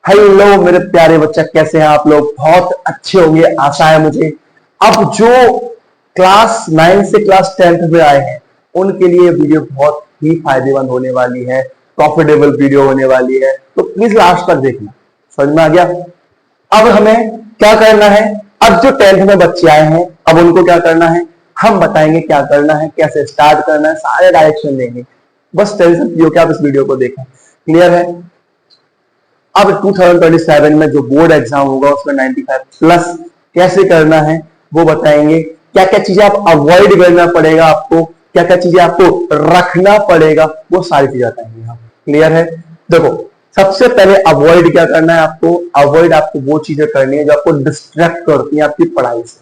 Hello मेरे प्यारे बच्चे, कैसे हैं आप लोग? बहुत अच्छे होंगे आशा है मुझे। अब जो क्लास 9 से क्लास 10th में आए हैं उनके लिए वीडियो बहुत ही फायदेमंद होने वाली है, प्रॉफिटेबल वीडियो होने वाली है, तो प्लीज लास्ट तक देखना। समझ में आ गया? अब हमें क्या करना है? अब जो 10th में बच्चे आए हैं अब उनको क्या करना है, हम बताएंगे क्या करना है, कैसे स्टार्ट करना है, सारे डायरेक्शन देंगे। बस टेंशन फ्री होकर आप इस वीडियो को देखें। क्लियर है? अब 2027 में जो बोर्ड एग्जाम होगा उसमें 95 प्लस कैसे करना है वो बताएंगे। क्या क्या चीजें आप अवॉइड करना पड़ेगा, आपको क्या क्या चीजें आपको रखना पड़ेगा, वो सारी चीजें बताएंगे हम। क्लियर है? देखो, सबसे पहले अवॉइड क्या करना है आपको? अवॉइड आपको वो चीजें करनी है जो आपको डिस्ट्रैक्ट करती है आपकी पढ़ाई से।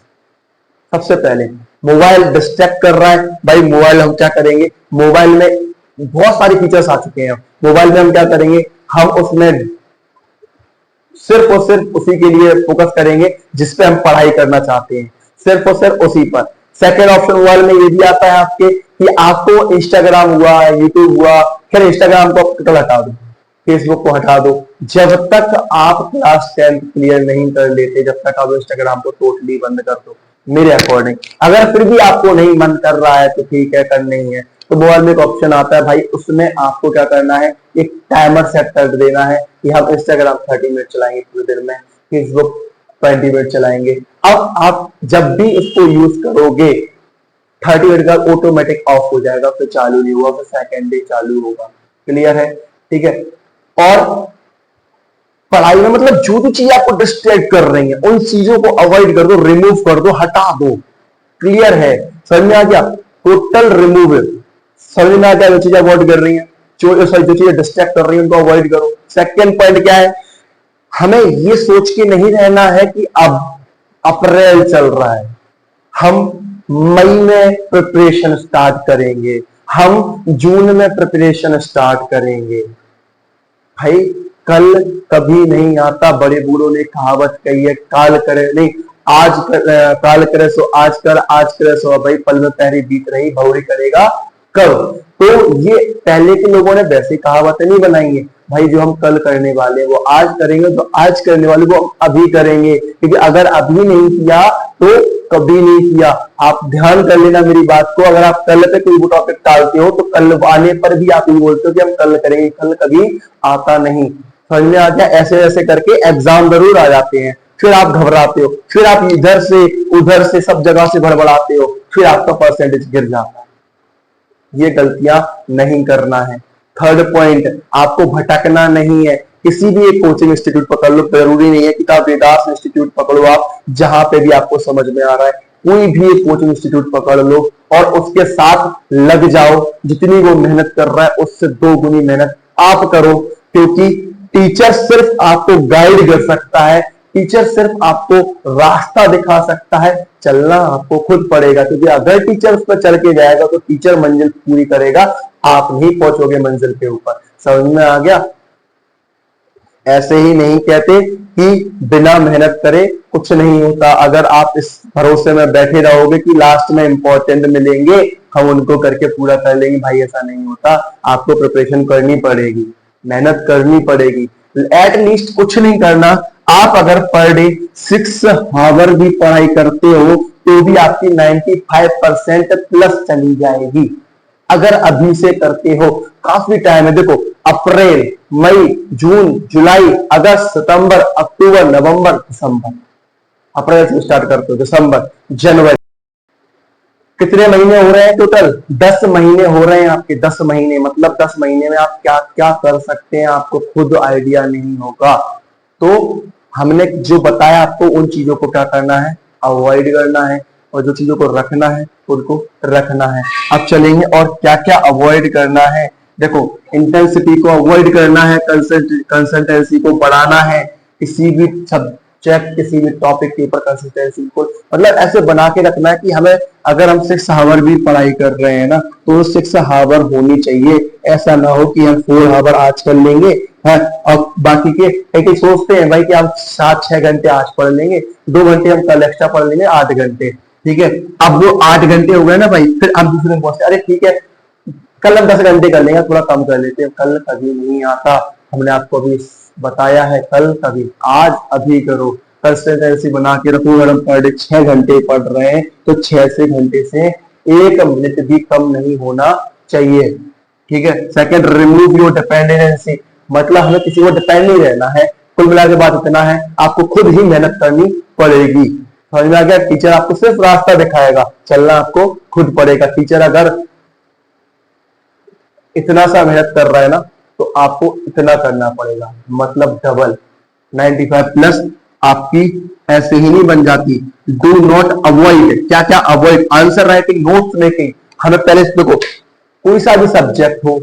सबसे पहले मोबाइल डिस्ट्रैक्ट कर रहा है, भाई मोबाइल हम क्या करेंगे? मोबाइल में बहुत सारे फीचर्स आ चुके हैं। मोबाइल में हम क्या करेंगे? हम उसमें सिर्फ और सिर्फ उसी के लिए फोकस करेंगे जिस पे हम पढ़ाई करना चाहते हैं, सिर्फ और सिर्फ उसी पर। सेकेंड ऑप्शन मोबाइल में ये भी आता है आपके कि आपको इंस्टाग्राम हुआ, यूट्यूब हुआ, फिर इंस्टाग्राम को टोटल हटा दो, फेसबुक को हटा दो। जब तक आप क्लास 10 क्लियर नहीं कर लेते, जब तक आप इंस्टाग्राम को टोटली बंद कर दो मेरे अकॉर्डिंग। अगर फिर भी आपको नहीं मन कर रहा है तो ठीक है, करना ही है तो मोबाइल में एक ऑप्शन आता है भाई, उसमें आपको क्या करना है, एक टाइमर सेट कर देना है कि हम इंस्टाग्राम 30 मिनट चलाएंगे पूरे दिन में, फेसबुक 20 मिनट चलाएंगे। अब आप जब भी इसको यूज करोगे 30 मिनट का ऑटोमेटिक ऑफ हो जाएगा, फिर चालू नहीं हुआ, फिर सेकेंड डे चालू होगा। क्लियर है? ठीक है। और पढ़ाई में मतलब जो भी चीज आपको डिस्ट्रैक्ट कर रही है उन चीजों को अवॉइड कर दो, रिमूव कर दो, हटा दो। क्लियर है? समझ में आ गया? Total remove. समझ में आ गया? जो चीजें अवॉइड कर रही है, जो चीजें डिस्ट्रैक्ट कर रही है उनको अवॉइड करो। सेकेंड पॉइंट क्या है? हमें ये सोच के नहीं रहना है कि अब अप्रैल चल रहा है, हम मई में प्रिपरेशन स्टार्ट करेंगे, हम जून में प्रिपरेशन स्टार्ट करेंगे। भाई कल कभी नहीं आता, बड़े बूढ़ों ने कहावत कही है, काल करे नहीं आज कर, काल करे सो आज कर, आज करे सो भाई, पल में पहरी बीत रही, बहुरी करेगा कब। तो ये पहले के लोगों ने वैसे कहावतें नहीं बनाई है भाई, जो हम कल करने वाले वो आज करेंगे, तो आज करने वाले वो हम अभी करेंगे, क्योंकि अगर अभी नहीं किया तो कभी नहीं किया। आप ध्यान कर लेना मेरी बात को। अगर आप कल पे कोई टॉपिक टालते हो तो कल आने पर भी आप ये बोलते हो कि हम कल करेंगे, कल कभी आता नहीं। समझ में आ गया? ऐसे ऐसे करके एग्जाम जरूर आ जाते हैं, फिर आप घबराते हो, फिर आप इधर से उधर से सब जगह से भड़बड़ाते हो, फिर आपका परसेंटेज गिर जाता है। ये गलतियां नहीं करना है। थर्ड पॉइंट, आपको भटकना नहीं है। किसी भी एक कोचिंग इंस्टीट्यूट पकड़ लो, जरूरी नहीं है कि आप वेदास इंस्टीट्यूट पकड़ो, आप जहां पे भी आपको समझ में आ रहा है कोई भी एक कोचिंग इंस्टीट्यूट पकड़ लो और उसके साथ लग जाओ। जितनी वो मेहनत कर रहा है उससे 2 गुनी मेहनत आप करो, क्योंकि टीचर सिर्फ आपको गाइड कर सकता है, टीचर सिर्फ आपको रास्ता दिखा सकता है, चलना आपको खुद पड़ेगा। क्योंकि अगर टीचर उस पर चल के जाएगा तो टीचर मंजिल पूरी करेगा, आप नहीं पहुंचोगे मंजिल के ऊपर। समझ में आ गया? ऐसे ही नहीं कहते कि बिना मेहनत करे कुछ नहीं होता। अगर आप इस भरोसे में बैठे रहोगे कि लास्ट में इंपॉर्टेंट मिलेंगे, हम उनको करके पूरा कर लेंगे, भाई ऐसा नहीं होता। आपको प्रिपरेशन करनी पड़ेगी, मेहनत करनी पड़ेगी। एट लीस्ट कुछ नहीं करना, आप अगर पर डे 6 आवर भी पढ़ाई करते हो तो भी आपकी 95% प्लस चली जाएगी। अगर अभी से करते हो, काफी टाइम है। देखो, अप्रैल, मई, जून, जुलाई, अगस्त, सितंबर, अक्टूबर, नवंबर, दिसंबर। अप्रैल से स्टार्ट करते हो, दिसंबर, जनवरी, कितने महीने हो रहे हैं टोटल? 10 महीने हो रहे हैं आपके। 10 महीने मतलब 10 महीने में आप क्या क्या कर सकते हैं आपको खुद आइडिया नहीं होगा। तो हमने जो बताया आपको उन चीजों को क्या करना है, अवॉइड करना है, और जो चीजों को रखना है उनको रखना है। अब चलेंगे और क्या क्या अवॉइड करना है। देखो, इंटेंसिटी को अवॉइड करना है, कंसल्टेंसी को बढ़ाना है, किसी भी सब्जेक्ट किसी भी टॉपिक के ऊपर कंसिस्टेंसी को मतलब ऐसे बना के रखना है कि हमें अगर हम 6 आवर भी पढ़ाई कर रहे हैं ना तो 6 आवर होनी चाहिए। ऐसा ना हो कि हम 4 आवर आज कर लेंगे है और बाकी के एक सोचते हैं भाई कि हम 7-6 घंटे आज पढ़ लेंगे, 2 घंटे हम कल एक्स्ट्रा पढ़ लेंगे, 8 घंटे। ठीक है, अब वो 8 घंटे हो गए ना भाई, फिर हम दूसरे दिन पहुंचते, अरे ठीक है कल हम 10 घंटे कर लेंगे, थोड़ा कम कर लेते हैं। कल कभी नहीं आता, हमने आपको अभी बताया है, कल कभी आज अभी करो, कंसिस्टेंसी बना के रखो। अगर हम पर डे 6 घंटे पढ़ रहे हैं तो 6 से घंटे से 1 मिनट भी कम नहीं होना चाहिए, ठीक है। सेकंड, रिमूव योर डिपेंडेंसी, मतलब हमें किसी को डिपेंड नहीं रहना है। कुल मिला के बात इतना है, आपको खुद ही मेहनत करनी पड़ेगी। समझ में आ गया? टीचर आपको सिर्फ रास्ता दिखाएगा, चलना आपको खुद पड़ेगा। टीचर अगर इतना सा मेहनत कर रहा है ना, तो आपको इतना करना पड़ेगा, मतलब डबल। 95 प्लस आपकी ऐसे ही नहीं बन जाती। डू नॉट अवॉइड, क्या क्या avoid? Answer writing, notes making. हमें पहले देखो, कोई सा भी सब्जेक्ट हो,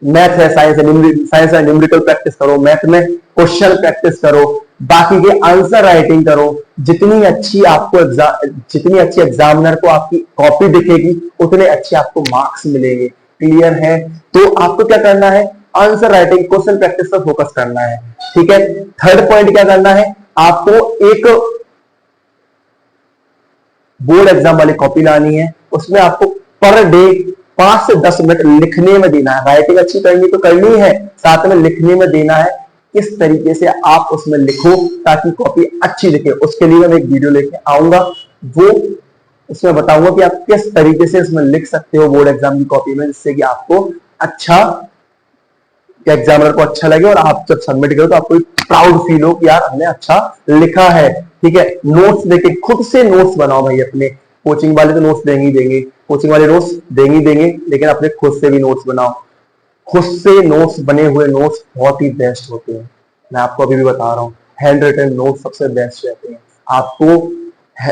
मैथ है, साइंस है, साइंस है, न्यूमेरिकल प्रैक्टिस करो, मैथ में क्वेश्चन प्रैक्टिस करो, बाकी के आंसर राइटिंग करो। जितनी अच्छी एग्जामिनर को आपकी कॉपी दिखेगी, उतने अच्छे आपको मार्क्स मिलेंगे। क्लियर है? तो आपको क्या करना है? आंसर राइटिंग, क्वेश्चन प्रैक्टिस पर फोकस करना है, ठीक है। थर्ड पॉइंट क्या करना है? आपको एक बोर्ड एग्जाम वाली कॉपी लानी है, उसमें आपको पर डे 5 से 10 मिनट लिखने में देना है। राइटिंग अच्छी करनी तो करनी है, साथ में लिखने में देना है। किस तरीके से आप उसमें लिखो ताकि कॉपी अच्छी दिखे, उसके लिए मैं एक वीडियो लेके आऊंगा, वो उसमें बताऊंगा कि आप किस तरीके से इसमें लिख सकते हो बोर्ड एग्जाम की कॉपी में, जिससे कि आपको अच्छा, एग्जामिनर को अच्छा लगे और आप जब सबमिट करो तो आपको प्राउड फील हो कि यार हमने अच्छा लिखा है, ठीक है। नोट्स देके खुद से नोट्स बनाओ भाई अपने। कोचिंग वाले तो नोट्स देंगे ही देंगे, कोचिंग वाले नोट्स देंगे ही देंगे, लेकिन अपने खुद से भी नोट्स बनाओ। खुद से नोट्स बने हुए नोट्स बहुत ही बेस्ट होते हैं, मैं आपको अभी भी बता रहा हूँ। हैंड रिटन नोट्स सबसे बेस्ट रहते हैं। आपको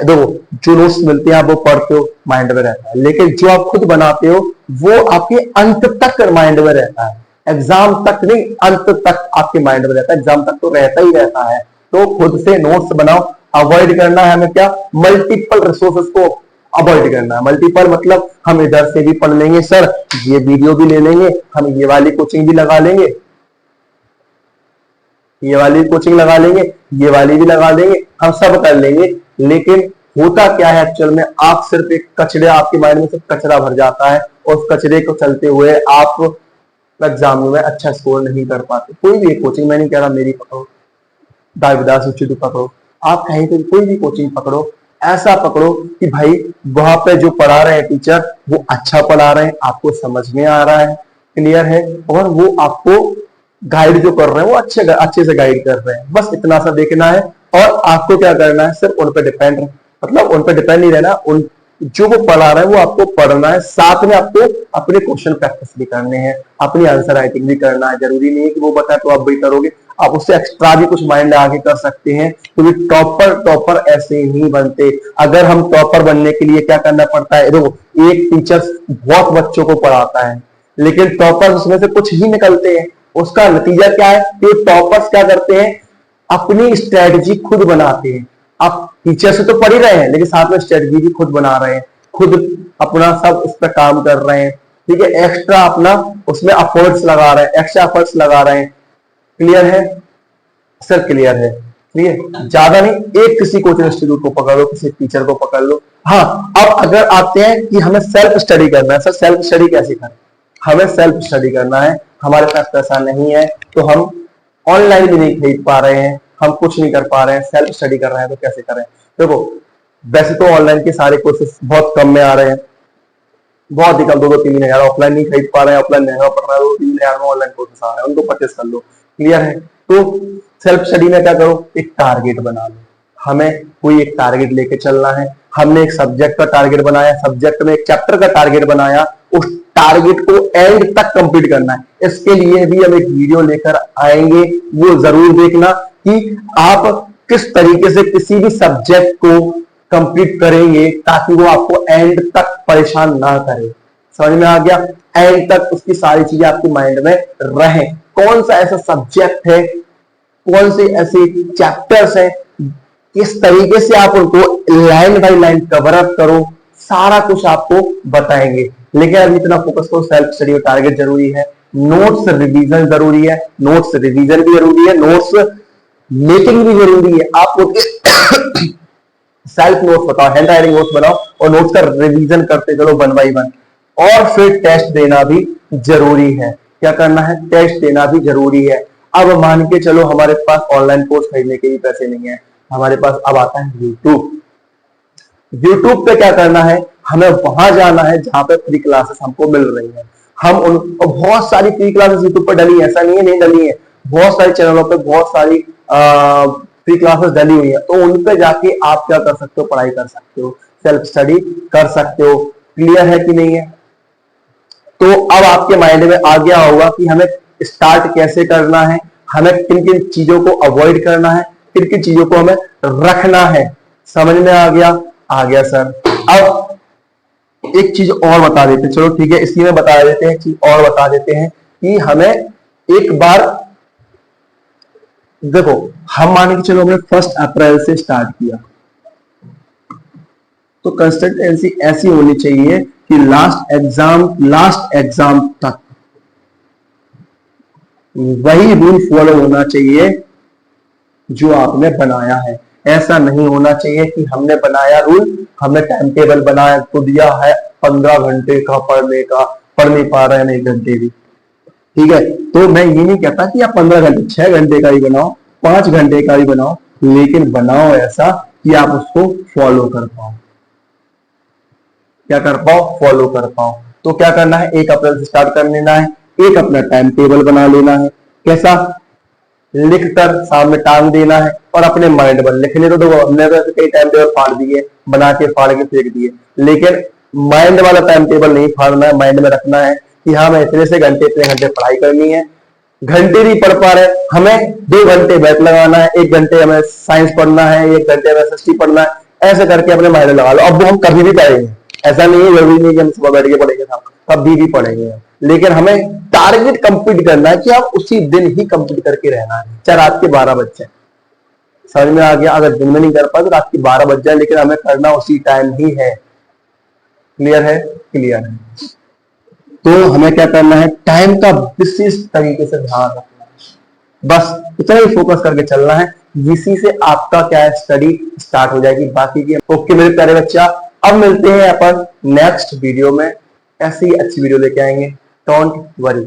देखो, जो नोट्स मिलते हैं आप वो पढ़ते हो, माइंड में रहता है, लेकिन जो आप खुद बनाते हो वो आपके अंत तक माइंड में रहता है। एग्जाम तक नहीं, अंत तक आपके माइंड में रहता है। एग्जाम तक तो रहता ही रहता है। तो खुद से नोट्स बनाओ। अवॉइड करना है हमें क्या? मल्टीपल रिसोर्सेस को अवॉइड करना है। मल्टीपल मतलब हम इधर से भी पढ़ लेंगे, सर ये वीडियो भी ले लेंगे, हम ये वाली कोचिंग भी लगा लेंगे, ये वाली कोचिंग लगा लेंगे, ये वाली भी लगा लेंगे, हम सब कर लेंगे। लेकिन होता क्या है एक्चुअल में? आप सिर्फ एक कचरे, आपके माइंड में सिर्फ कचरा भर जाता है और उस कचरे को चलते हुए आप एग्जाम में अच्छा स्कोर नहीं कर पाते। कोई भी एक कोचिंग, मैं नहीं कह रहा मेरी पकड़ो, दाविदास इंस्टीट्यूट पकड़ो, आप कहीं पे कोई भी कोचिंग पकड़ो, ऐसा पकड़ो कि भाई वहां पे जो पढ़ा रहे हैं टीचर वो अच्छा पढ़ा रहे हैं, आपको समझ में आ रहा है, क्लियर है, और वो आपको गाइड जो कर रहे हैं वो अच्छे से गाइड कर रहे हैं। बस इतना सा देखना है और आपको क्या करना है? सिर्फ उन पे डिपेंड, मतलब उन पे डिपेंड नहीं रहना, उन जो वो पढ़ा रहे हैं वो आपको पढ़ना है, साथ में आपको अपने क्वेश्चन प्रैक्टिस भी करने हैं, अपनी आंसर राइटिंग भी करना है। जरूरी नहीं है कि वो बताए तो आप भी करोगे, आप उससे एक्स्ट्रा भी कुछ माइंड आगे कर सकते हैं। क्योंकि टॉपर ऐसे नहीं बनते। अगर हम टॉपर बनने के लिए क्या करना पड़ता है? देखो, एक टीचर बहुत बच्चों को पढ़ाता है, लेकिन टॉपर्स उसमें से कुछ ही निकलते हैं। उसका नतीजा क्या है कि टॉपर्स क्या करते हैं? अपनी स्ट्रेटजी खुद बनाते हैं। आप टीचर से तो पढ़ ही रहे हैं, लेकिन साथ में स्ट्रेटजी भी खुद बना रहे हैं, खुद अपना सब उस पर काम कर रहे हैं, ठीक है। एक्स्ट्रा अपना उसमें एफर्ट्स लगा रहे हैं, एक्स्ट्रा एफर्ट्स लगा रहे हैं। क्लियर है सर? क्लियर है? क्लियर? ज्यादा नहीं, एक किसी कोचिंग इंस्टीट्यूट को पकड़ लो, किसी टीचर को पकड़ लो। हाँ, अब अगर आते हैं कि हमें सेल्फ स्टडी करना है, सर सेल्फ स्टडी कैसे करें? हमें सेल्फ स्टडी करना है, हमारे पास पैसा नहीं है, तो हम ऑनलाइन भी नहीं खरीद पा रहे हैं, हम कुछ नहीं कर पा रहे हैं, सेल्फ स्टडी कर रहे हैं, तो कैसे करें? देखो, वैसे तो ऑनलाइन के सारे कोर्सेस बहुत कम में आ रहे हैं, बहुत ही कम, 2-3 हजार। ऑफलाइन नहीं खरीद पा रहे हैं, ऑफलाइन महंगा पड़ रहा है, 2-3 हजार में ऑनलाइन कोर्सेस आ रहे हैं, उनको परचेस कर लो। क्लियर है? तो सेल्फ स्टडी में क्या करो? एक टारगेट बना लो। हमें कोई एक टारगेट लेके चलना है। हमने एक सब्जेक्ट का टारगेट बनाया, सब्जेक्ट में एक चैप्टर का टारगेट बनाया, उस टारगेट को एंड तक कंप्लीट करना है। इसके लिए भी हम एक वीडियो लेकर आएंगे, वो जरूर देखना कि आप किस तरीके से किसी भी सब्जेक्ट को कंप्लीट करेंगे ताकि वो आपको एंड तक परेशान ना करे। समझ में आ गया? एंड तक उसकी सारी चीजें आपके माइंड में रहे। कौन सा ऐसा सब्जेक्ट है, कौन से ऐसे चैप्टर्स हैं, किस तरीके से आप उनको line by line cover up करो, सारा कुछ आपको बताएंगे। लेकिन अब इतना फोकस करो, सेल्फ स्टडी और टारगेट जरूरी है, नोट्स रिवीजन जरूरी है, नोट्स रिवीजन भी जरूरी है, नोट्स मेकिंग भी जरूरी है। आप सेल्फ नोट्स बताओ, हैंड राइटिंग नोट्स बनाओ और नोट्स का रिवीजन करते चलो 1 by 1, और फिर टेस्ट देना भी जरूरी है। क्या करना है, टेस्ट देना भी जरूरी है। अब मान के चलो हमारे पास ऑनलाइन कोर्स खरीदने के भी पैसे नहीं है, हमारे पास अब आता है यूट्यूब। यूट्यूब पे क्या करना है, हमें वहां जाना है जहां पे फ्री क्लासेस हमको मिल रही है। हम उन बहुत सारी फ्री क्लासेस यूट्यूब पर डली है, ऐसा नहीं है नहीं डली है, बहुत सारे चैनलों पे बहुत सारी फ्री क्लासेस डली हुई है। तो उन पे जाके आप क्या कर सकते हो, पढ़ाई कर सकते हो, सेल्फ स्टडी कर सकते हो। क्लियर है कि नहीं है? तो अब आपके माइंड में आ गया होगा कि हमें स्टार्ट कैसे करना है, हमें किन किन चीजों को अवॉइड करना है, किन किन चीजों को हमें रखना है। समझ में आ गया? आ गया सर। अब एक चीज और बता देते हैं, चलो ठीक है, इसी में बता देते हैं, एक चीज और बता देते हैं कि हमें एक बार देखो, हम मान के चलो हमने 1 अप्रैल से स्टार्ट किया, तो कंसिस्टेंसी ऐसी होनी चाहिए कि लास्ट एग्जाम तक वही रूल फॉलो होना चाहिए जो आपने बनाया है। ऐसा नहीं होना चाहिए कि हमने बनाया रूल, हमने टाइम टेबल बनाया तो दिया है 15 घंटे का पढ़ने का, पढ़ नहीं पा रहे हैं 1 घंटे भी। ठीक है, तो मैं ये नहीं कहता कि आप 15 घंटे 6 घंटे का ही बनाओ, 5 घंटे का ही बनाओ, लेकिन बनाओ ऐसा कि आप उसको फॉलो कर पाओ। क्या कर पाओ? फॉलो कर पाओ। तो क्या करना है, 1 अप्रैल से स्टार्ट कर लेना है, एक अपना टाइम टेबल बना लेना है। कैसा? लिखकर सामने टांग देना है और अपने माइंड में लिखने तो दो। हमने तो कई टाइम टेबल फाड़ दिए, बना के फाड़ के फेंक दिए, लेकिन माइंड वाला टाइम टेबल नहीं फाड़ना है। माइंड में रखना है कि हाँ मैं इतने से घंटे इतने घंटे पढ़ाई करनी है। घंटे नहीं पढ़ पा रहे, हमें 2 घंटे बैठ लगाना है, 1 घंटे हमें साइंस पढ़ना है, 1 घंटे हमें एसएसटी पढ़ना है। ऐसे करके अपने माइंड लगा लो। अब वो हम कभी भी पढ़ेंगे, ऐसा नहीं है, जरूरी नहीं कि हम सुबह बैठ के पढ़ेंगे, कभी भी पढ़ेंगे, लेकिन हमें टारगेट कंप्लीट करना है कि आप उसी दिन ही कंप्लीट करके रहना है, चाहे रात के 12 बज जाए। समझ में आ गया? अगर दिन में नहीं कर पाए तो रात के 12 बज जाए, लेकिन हमें करना उसी टाइम ही है। क्लियर है? क्लियर है। तो हमें क्या करना है, टाइम का विशेष तरीके से ध्यान रखना है, बस इतना ही फोकस करके चलना है। इसी से आपका क्या है, स्टडी स्टार्ट हो जाएगी। बाकी की ओके मेरे प्यारे बच्चा, अब मिलते हैं अपन नेक्स्ट वीडियो में, ऐसी अच्छी वीडियो लेके आएंगे। Don't worry.